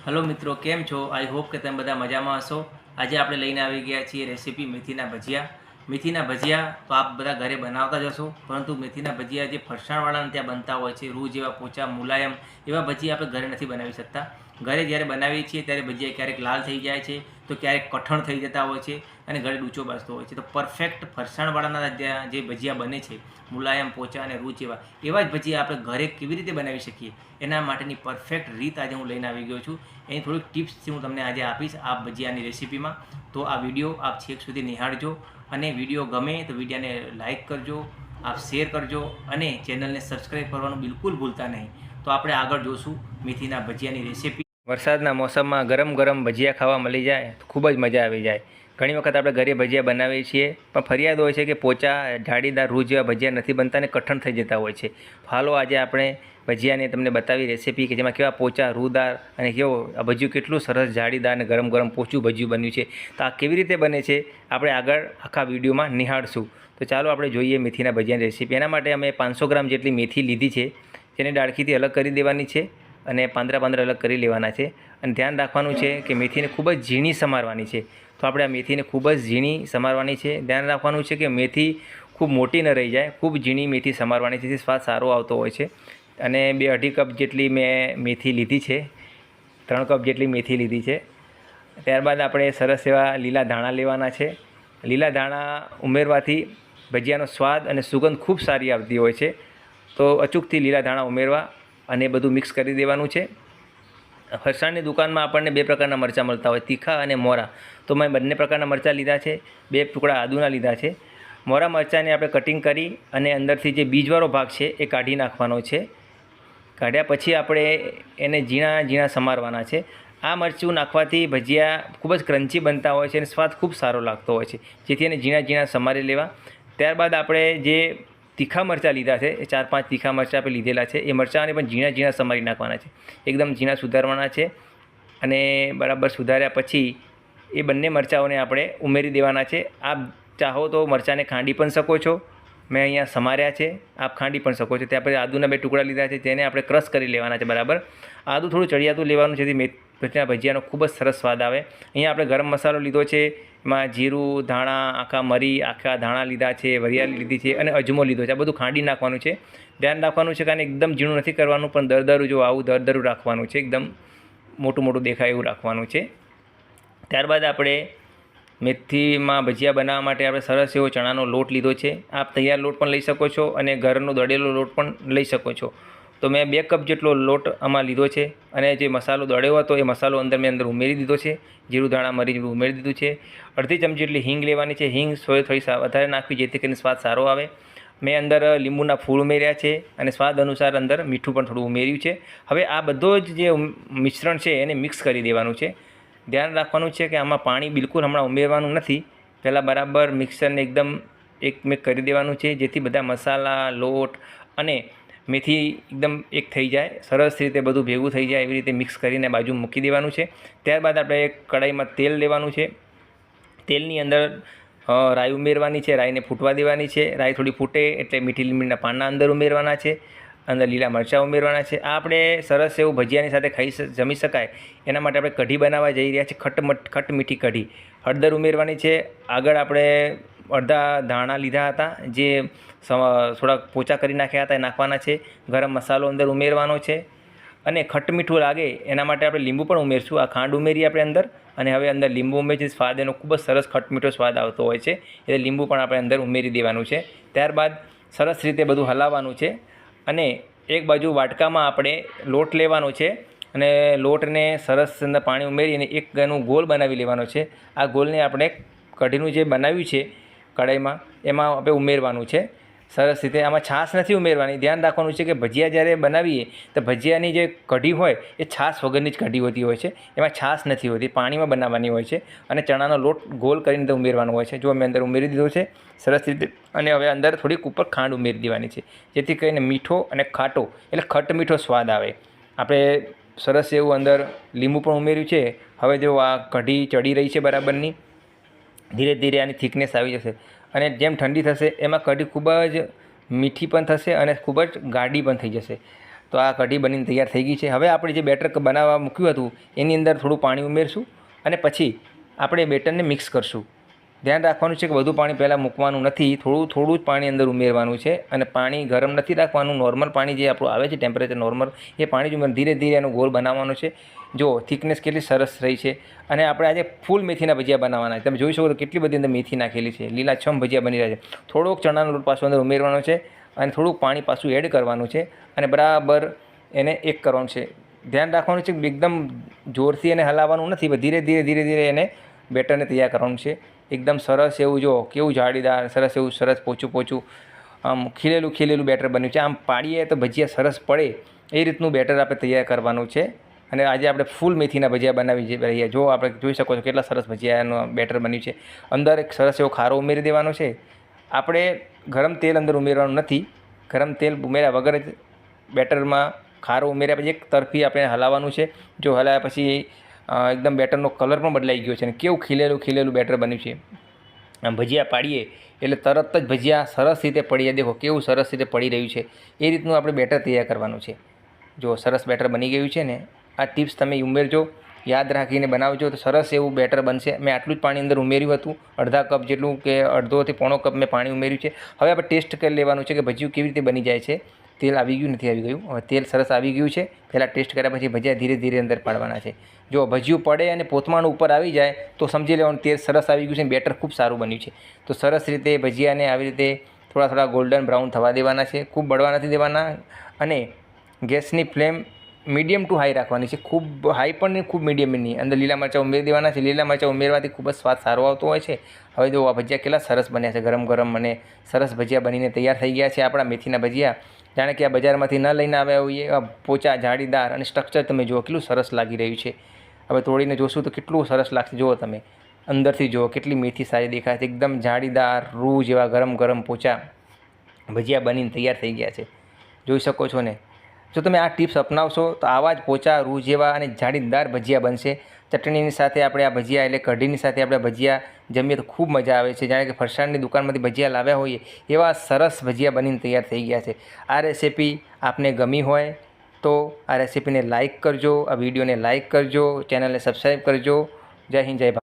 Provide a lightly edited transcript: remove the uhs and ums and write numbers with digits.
Hello મિત્રો, કેમ છો? આઈ હોપ કે તમે બધા મજામાં હશો. આજે આપણે લઈને આવી ગયા છીએ રેસીપી મેથીના ભજીયા. મેથીના ભજીયા તો આપ બધા ઘરે બનાવતા જ હશો, પરંતુ મેથીના ભજીયા જે ફરસાણવાળાને ત્યાં બનતા હોય છે, રૂ જેવા પોચા મુલાયમ એવા ભજીયા આપણે ઘરે નથી બનાવી શકતા. ઘરે જ્યારે બનાવીએ છીએ ત્યારે ભજીયા ક્યારેક લાલ થઈ જાય છે, તો ક્યારેક કઠણ થઈ જતા હોય છે અને ઘરે ડૂચો બાજતો હોય છે. તો પરફેક્ટ ફરસાણવાળાના જે ભજીયા બને છે, મુલાયમ પોચા અને રૂ જેવા, એવા જ ભજીયા આપણે ઘરે કેવી રીતે બનાવી શકીએ એના માટેની પરફેક્ટ રીત આજે હું લઈને આવી ગયો છું. એની થોડીક ટિપ્સથી હું તમને આજે આપીશ આ ભજીયાની રેસીપીમાં. તો આ વિડીયો આપ છેક સુધી નિહાળજો અને વિડીયો ગમે તો વિડીયોને લાઇક કરજો, આપ શેર કરજો અને ચેનલને સબસ્ક્રાઈબ કરવાનું બિલકુલ ભૂલતા નહીં. તો આપણે આગળ જોશું મેથીના ભજીયાની રેસીપી. વરસાદના મોસમમાં ગરમ ગરમ ભજીયા ખાવા મળી જાય તો ખૂબ જ મજા આવી જાય. ઘણી વખત આપણે ઘરે ભજીયા બનાવીએ છીએ, પણ ફરિયાદ હોય છે કે પોચા જાડીદાર રૂ જેવા ભજીયા નથી બનતા અને કઠણ થઈ જતા હોય છે. હાલો આજે આપણે ભજીયાને તમને બતાવી રેસીપી કે જેમાં કેવા પોચા રૂદાર અને કેવો આ ભજીયું કેટલું સરસ જાડીદાર અને ગરમ ગરમ પોચું ભજીયું બન્યું છે. તો આ કેવી રીતે બને છે આપણે આગળ આખા વિડીયોમાં નિહાળશું. તો ચાલો આપણે જોઈએ મેથીના ભજીયાની રેસીપી. એના માટે અમે 500 ગ્રામ જેટલી મેથી લીધી છે, જેને ડાળખીથી અલગ કરી દેવાની છે અને પાંદડા અલગ કરી લેવાના છે. અને ધ્યાન રાખવાનું છે કે મેથીને ખૂબ જ ઝીણી સમારવાની છે. તો આપણે આ મેથીને ખૂબ જ ઝીણી સમારવાની છે. ધ્યાન રાખવાનું છે કે મેથી ખૂબ મોટી ન રહી જાય, ખૂબ ઝીણી મેથી સમારવાની છે, જેથી સ્વાદ સારો આવતો હોય છે. અને 2-2.5 કપ જેટલી મેં મેથી લીધી છે, 3 કપ જેટલી મેથી લીધી છે. ત્યારબાદ આપણે સરસ એવા લીલા ધાણા લેવાના છે. લીલા ધાણા ઉમેરવાથી ભજીયાનો સ્વાદ અને સુગંધ ખૂબ સારી આવતી હોય છે. તો અચૂકથી લીલા ધાણા ઉમેરવા અને બધું મિક્સ કરી દેવાનું છે. ફરસાણની દુકાનમાં આપણને 2 પ્રકારના મરચાં મળતા હોય, તીખા અને મોરા. તો મેં બંને પ્રકારના મરચાં લીધા છે, 2 ટુકડા આદુના લીધા છે. મોરા મરચાંને આપણે કટિંગ કરી અને અંદરથી જે બીજવાળો ભાગ છે એ કાઢી નાખવાનો છે. કાઢ્યા પછી આપણે એને ઝીણા ઝીણા સમારવાના છે. આ મરચું નાખવાથી ભજીયા ખૂબ જ ક્રન્ચી બનતા હોય છે અને સ્વાદ ખૂબ સારો લાગતો હોય છે, જેથી એને ઝીણા ઝીણા સમારી લેવા. ત્યારબાદ આપણે જે તીખા મરચાં લીધા છે, એ 4-5 તીખા મરચાં આપણે લીધેલા છે, એ મરચાંને પણ ઝીણા ઝીણા સમારી નાખવાના છે. એકદમ ઝીણા સુધારવાના છે. અને બરાબર સુધાર્યા પછી એ બંને મરચાંઓને આપણે ઉમેરી દેવાના છે. આપ ચાહો તો મરચાંને ખાંડી પણ શકો છો, મેં અહીંયા સમાર્યા છે, આપ ખાંડી પણ શકો છો. ત્યાં પછી આદુના 2 ટુકડા લીધા છે, તેને આપણે ક્રશ કરી લેવાના છે બરાબર. આદું થોડું ચડિયાતું લેવાનું છે, જેથી મેથીના ભજીયાનો ખૂબ જ સરસ સ્વાદ આવે. અહીંયા આપણે ગરમ મસાલો લીધો છે, એમાં જીરું, ધાણા, આખા મરી, આખા ધાણા લીધા છે, વરિયાળી લીધી છે અને અજમો લીધો છે. આ બધું ખાંડી નાખવાનું છે. ધ્યાન રાખવાનું છે કે આને એકદમ ઝીણું નથી કરવાનું, પણ દરદરું જો આવું દરદરું રાખવાનું છે, એકદમ મોટું દેખાય એવું રાખવાનું છે. ત્યારબાદ આપણે મેથીમાં ભજીયા બનાવવા માટે આપણે સરસ એવો ચણાનો લોટ લીધો છે. આપ તૈયાર લોટ પણ લઈ શકો છો અને ઘરનો દળેલો લોટ પણ લઈ શકો છો. તો મેં 2 કપ જેટલો લોટ આમાં લીધો છે અને જે મસાલો દળ્યો હતો એ મસાલો મેં ઉમેરી દીધો છે. જીરું, ધાણા, મરી ઉમેરી દીધું છે. અડધી ચમચી જેટલી હિંગ લેવાની છે. હિંગ થોડી વધારે નાખવી, જેથી કરીને સ્વાદ સારો આવે. મેં અંદર લીંબુના ફૂલ ઉમેર્યા છે અને સ્વાદ અનુસાર અંદર મીઠું પણ થોડું ઉમેર્યું છે. હવે આ બધો જ જે મિશ્રણ છે એને મિક્સ કરી દેવાનું છે. ધ્યાન રાખવાનું છે કે આમાં પાણી બિલકુલ હમણાં ઉમેરવાનું નથી. પહેલાં બરાબર મિક્સરને એકદમ એકમેક કરી દેવાનું છે, જેથી બધા મસાલા, લોટ અને મેથી એકદમ એક થઈ જાય, સરસ રીતે બધું ભેગું થઈ જાય, એવી રીતે મિક્સ કરીને બાજુ મૂકી દેવાનું છે. ત્યારબાદ આપણે એક કડાઈમાં તેલ લેવાનું છે. તેલની અંદર રાઈ ઉમેરવાની છે, રાઈને ફૂટવા દેવાની છે. રાઈ થોડી ફૂટે એટલે મીઠી લીમડીના પાનના અંદર ઉમેરવાના છે, અંદર લીલા મરચાં ઉમેરવાના છે. આ આપણે સરસ એવું ભજીયાની સાથે જમી શકાય એના માટે આપણે કઢી બનાવવા જઈ રહ્યા છીએ, ખટ મીઠી કઢી. હળદર ઉમેરવાની છે. આગળ આપણે અડધા ધાણા લીધા હતા, જે થોડાક પોચા કરી નાખ્યા હતા, એ નાખવાના છે. ગરમ મસાલો અંદર ઉમેરવાનો છે અને ખટ મીઠું લાગે એના માટે આપણે લીંબુ પણ ઉમેરશું. આ ખાંડ ઉમેરી આપણે અંદર, અને હવે અંદર લીંબુ ઉમેરથી સ્વાદ એનો ખૂબ જ સરસ ખટ મીઠો સ્વાદ આવતો હોય છે, એટલે લીંબુ પણ આપણે અંદર ઉમેરી દેવાનું છે. ત્યારબાદ સરસ રીતે બધું હલાવવાનું છે અને એક બાજુ વાટકામાં આપણે લોટ લેવાનો છે અને લોટને સરસ અંદર પાણી ઉમેરીને એક એનું ગોળ બનાવી લેવાનો છે. આ ગોળને આપણે કઢીનું જે બનાવ્યું છે કઢાઈમાં એમાં આપણે ઉમેરવાનું છે સરસ રીતે. આમાં છાશ નથી ઉમેરવાની. ધ્યાન રાખવાનું છે કે ભજીયા જ્યારે બનાવીએ તો ભજીયાની જે કઢી હોય એ છાશ વગરની જ કઢી હોતી હોય છે, એમાં છાશ નથી હોતી, પાણીમાં બનાવવાની હોય છે. અને ચણાનો લોટ ગોળ કરીને ઉમેરવાનો હોય છે. જો મેં અંદર ઉમેરી દીધો છે સરસ રીતે. અને હવે અંદર થોડીક ઉપર ખાંડ ઉમેરી દેવાની છે, જેથી કરીને મીઠો અને ખાટો એટલે ખટ મીઠો સ્વાદ આવે. આપણે સરસ એવું અંદર લીંબુ પણ ઉમેર્યું છે. હવે જો આ કઢી ચડી રહી છે બરાબરની, ધીરે ધીરે આની થિકનેસ આવી જશે અને જેમ ઠંડી થશે એમાં કઢી ખૂબ જ મીઠી પણ થશે અને ખૂબ જ ગાઢી પણ થઈ જશે. તો આ કઢી બનીને તૈયાર થઈ ગઈ છે. હવે આપણે જે બેટર બનાવવા મૂક્યું હતું એની અંદર થોડું પાણી ઉમેરશું અને પછી આપણે બેટરને મિક્સ કરશું. ધ્યાન રાખવાનું છે કે બધું પાણી પહેલાં મૂકવાનું નથી, થોડું જ પાણી અંદર ઉમેરવાનું છે અને પાણી ગરમ નથી રાખવાનું. નોર્મલ પાણી જે આપણું આવે છે ટેમ્પરેચર નોર્મલ, એ પાણી જ ઉમેર ધીરે ધીરે એનો ગોળ બનાવવાનો છે. જો થિકનેસ કેટલી સરસ રહી છે. અને આપણે આજે ફૂલ મેથીના ભજીયા બનાવવાના છે. તમે જોઈ શકો તો કેટલી બધી અંદર મેથી નાખેલી છે. લીલાછમ ભજીયા બની રહ્યા છે. થોડોક ચણાનો લોટ પાછો અંદર ઉમેરવાનો છે અને થોડુંક પાણી પાછું એડ કરવાનું છે અને બરાબર એને એક કરવાનું છે. ધ્યાન રાખવાનું છે કે એકદમ જોરથી એને હલાવવાનું નથી, ધીરે ધીરે એને બેટરને તૈયાર કરવાનું છે. એકદમ સરસ એવું જો કેવું જાળીદાર સરસ પોચું આમ ખીલેલું બેટર બન્યું છે. આમ પાડીએ તો ભજીયા સરસ પડે એ રીતનું બેટર આપણે તૈયાર કરવાનું છે. અને આજે આપણે ફૂલ મેથીના ભજીયા બનાવી રહ્યા. જો આપણે જોઈ શકો છો કેટલા સરસ ભજીયાનું બેટર બન્યું છે. અંદર એક સરસ એવો ખારો ઉમેરી દેવાનો છે. આપણે ગરમ તેલ અંદર ઉમેરવાનું નથી. ગરમ તેલ ઉમેર્યા વગર જ બેટરમાં ખારો ઉમેર્યા પછી એક તરફી આપણે હલાવવાનું છે. જો હલાવ્યા પછી એકદમ બેટરનો કલર પણ બદલાઈ ગયો છે અને કેવું ખીલેલું બેટર બન્યું છે. ભજીયા પાડીએ એટલે તરત જ ભજીયા સરસ રીતે પડી જાય. દેખો કેવું સરસ રીતે પડી રહ્યું છે. એ રીતનું આપણે બેટર તૈયાર કરવાનું છે. જો સરસ બેટર બની ગયું છે ને, આ ટિપ્સ તમે ઉમેરજો, યાદ રાખીને બનાવજો તો સરસ એવું બેટર બનશે. મેં આટલું જ પાણી અંદર ઉમેર્યું હતું, અડધા કપ જેટલું કે અડધોથી પોણો કપ મેં પાણી ઉમેર્યું છે. હવે આપણે ટેસ્ટ કરી લેવાનું છે કે ભજીયું કેવી રીતે બની જાય છે. તેલ આવી ગયું નથી આવી ગયું? હવે તેલ સરસ આવી ગયું છે. પહેલાં ટેસ્ટ કર્યા પછી ભજીયા ધીરે ધીરે અંદર પાડવાના છે. જો ભજીયું પડે અને પોતમાનું ઉપર આવી જાય તો સમજી લેવાનું તેલ સરસ આવી ગયું છે, બેટર ખૂબ સારું બન્યું છે. તો સરસ રીતે ભજીયાને આવી રીતે થોડા ગોલ્ડન બ્રાઉન થવા દેવાના છે. ખૂબ બળવા નથી દેવાના અને ગેસની ફ્લેમ મીડિયમ ટુ હાઈ રાખવાની છે. ખૂબ હાઈ પણ નહીં, ખૂબ મીડિયમ નહીં. અંદર લીલા મરચાં ઉમેરી દેવાના છે. લીલા મરચાં ઉમેરવાથી ખૂબ જ સ્વાદ સારો આવતો હોય છે. હવે જો આ ભજીયા કેટલા સરસ બન્યા છે, ગરમ અને સરસ ભજીયા બનીને તૈયાર થઈ ગયા છે આપણા મેથીના ભજીયા. જાણે કે આ બજારમાંથી ન લઈને આવ્યા હોઈએ. આ પોચા જાળીદાર અને સ્ટ્રક્ચર તમે જુઓ કેટલું સરસ લાગી રહ્યું છે. હવે તોડીને જોશું તો કેટલું સરસ લાગશે. જુઓ તમે અંદરથી જુઓ કેટલી મેથી સારી દેખાય છે. એકદમ જાળીદાર રૂ જેવા ગરમ પોચા ભજીયા બનીને તૈયાર થઈ ગયા છે. જોઈ શકો છો ને. જો તમે આ ટિપ્સ અપનાવશો તો આવા જ પોચા રૂ જેવા અને જાળીદાર ભજીયા બનશે. ચટણીની સાથે આપણે આ ભજીયા એટલે કઢીની સાથે આપણે ભજીયા જમીએ તો ખૂબ મજા આવે છે. જાણે કે ફરસાણની દુકાનમાંથી ભજીયા લાવ્યા હોઈએ એવા સરસ ભજીયા બનીને તૈયાર થઈ ગયા છે. આ રેસીપી આપને ગમી હોય તો આ રેસીપીને લાઇક કરજો, આ વિડીયોને લાઇક કરજો, ચેનલને સબસ્ક્રાઈબ કરજો. જય હિન્દ, જય ભારત.